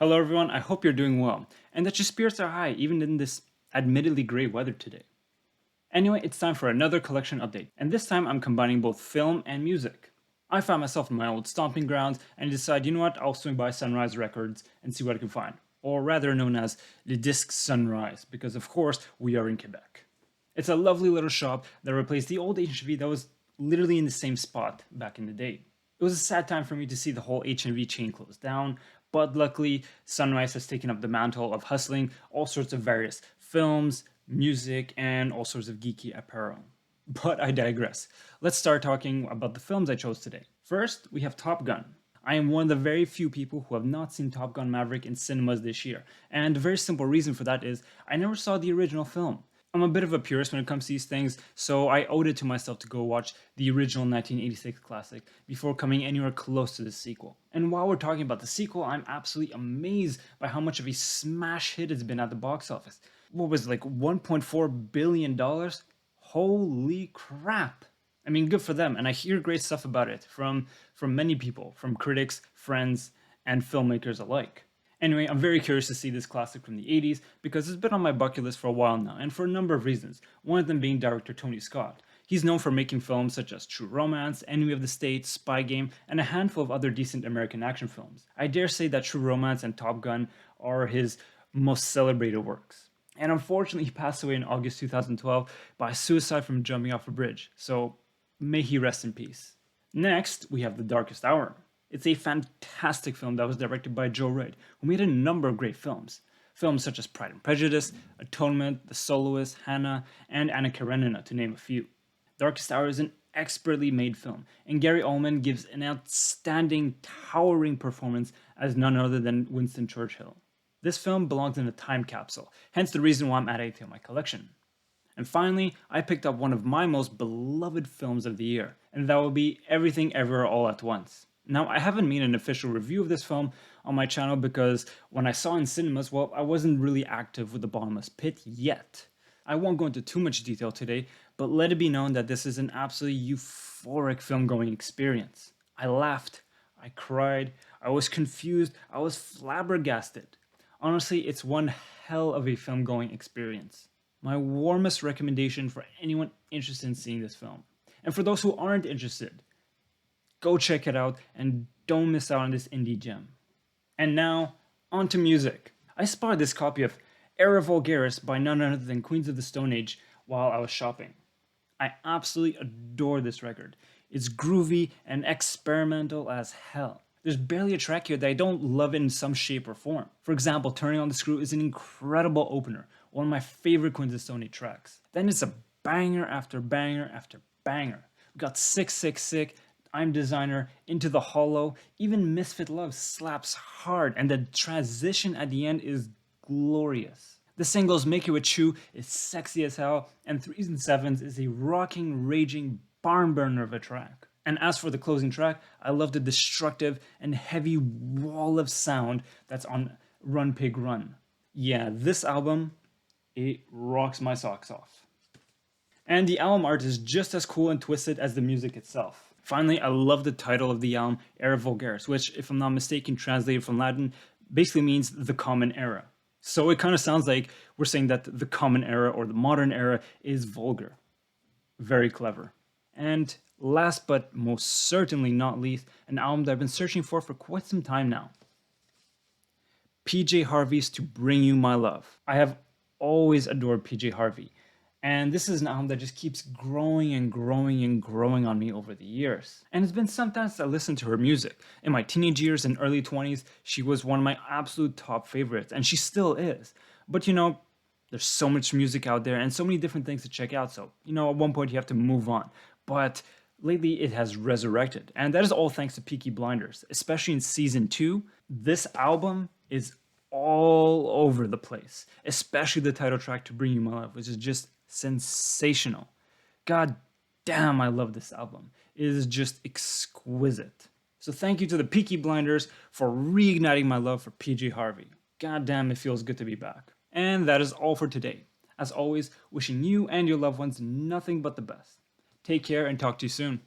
Hello everyone, I hope you're doing well, and that your spirits are high even in this admittedly gray weather today. Anyway, it's time for another collection update, and this time I'm combining both film and music. I found myself in my old stomping grounds and decided, you know what, I'll swing by Sunrise Records and see what I can find. Or rather known as Le Disque Sunrise, because of course we are in Quebec. It's a lovely little shop that replaced the old HV that was literally in the same spot back in the day. It was a sad time for me to see the whole H&V chain close down, but luckily Sunrise has taken up the mantle of hustling all sorts of various films, music, and all sorts of geeky apparel. But I digress. Let's start talking about the films I chose today. First, we have Top Gun. I am one of the very few people who have not seen Top Gun Maverick in cinemas this year, and a very simple reason for that is I never saw the original film. I'm a bit of a purist when it comes to these things, so I owed it to myself to go watch the original 1986 classic before coming anywhere close to the sequel. And while we're talking about the sequel, I'm absolutely amazed by how much of a smash hit it's been at the box office. What was it, like $1.4 billion? Holy crap! I mean, good for them, and I hear great stuff about it from many people, from critics, friends, and filmmakers alike. Anyway, I'm very curious to see this classic from the 80s because it's been on my bucket list for a while now, and for a number of reasons, one of them being director Tony Scott. He's known for making films such as True Romance, Enemy of the State, Spy Game, and a handful of other decent American action films. I dare say that True Romance and Top Gun are his most celebrated works. And unfortunately, he passed away in August 2012 by suicide from jumping off a bridge, so may he rest in peace. Next, we have The Darkest Hour. It's a fantastic film that was directed by Joe Wright, who made a number of great films. Films such as Pride and Prejudice, Atonement, The Soloist, Hannah, and Anna Karenina, to name a few. Darkest Hour is an expertly made film, and Gary Oldman gives an outstanding, towering performance as none other than Winston Churchill. This film belongs in a time capsule, hence the reason why I'm adding it to my collection. And finally, I picked up one of my most beloved films of the year, and that will be Everything Everywhere All at Once. Now, I haven't made an official review of this film on my channel because when I saw it in cinemas, well, I wasn't really active with the Bottomless pit yet. I won't go into too much detail today, but let it be known that this is an absolutely euphoric film-going experience. I laughed, I cried, I was confused, I was flabbergasted. Honestly, it's one hell of a film-going experience. My warmest recommendation for anyone interested in seeing this film. And for those who aren't interested, go check it out and don't miss out on this indie gem. And now, on to music. I spotted this copy of Era Vulgaris by none other than Queens of the Stone Age while I was shopping. I absolutely adore this record. It's groovy and experimental as hell. There's barely a track here that I don't love in some shape or form. For example, Turning on the Screw is an incredible opener, one of my favorite Queens of the Stone Age tracks. Then it's a banger after banger after banger. We got Sick Sick Sick, I'm Designer, Into the Hollow, even Misfit Love slaps hard, and the transition at the end is glorious. The singles Make It With Chew is sexy as hell, and Threes and Sevens is a rocking, raging barn burner of a track. And as for the closing track, I love the destructive and heavy wall of sound that's on Run Pig Run. Yeah, this album, it rocks my socks off. And the album art is just as cool and twisted as the music itself. Finally, I love the title of the album, Era Vulgaris, which, if I'm not mistaken, translated from Latin, basically means the common era. So it kind of sounds like we're saying that the common era or the modern era is vulgar. Very clever. And last but most certainly not least, an album that I've been searching for quite some time now. PJ Harvey's To Bring You My Love. I have always adored PJ Harvey. And this is an album that just keeps growing and growing and growing on me over the years. And it's been sometimes I listen to her music. In my teenage years and early 20s, she was one of my absolute top favorites, and she still is. But you know, there's so much music out there and so many different things to check out, so you know, at one point you have to move on. But lately it has resurrected, and that is all thanks to Peaky Blinders. Especially in season 2, this album is all over the place, especially the title track To Bring You My Love, which is just sensational. God damn, I love this album. It is just exquisite. So thank you to the Peaky Blinders for reigniting my love for PJ Harvey. God damn, it feels good to be back. And that is all for today. As always, wishing you and your loved ones nothing but the best. Take care and talk to you soon.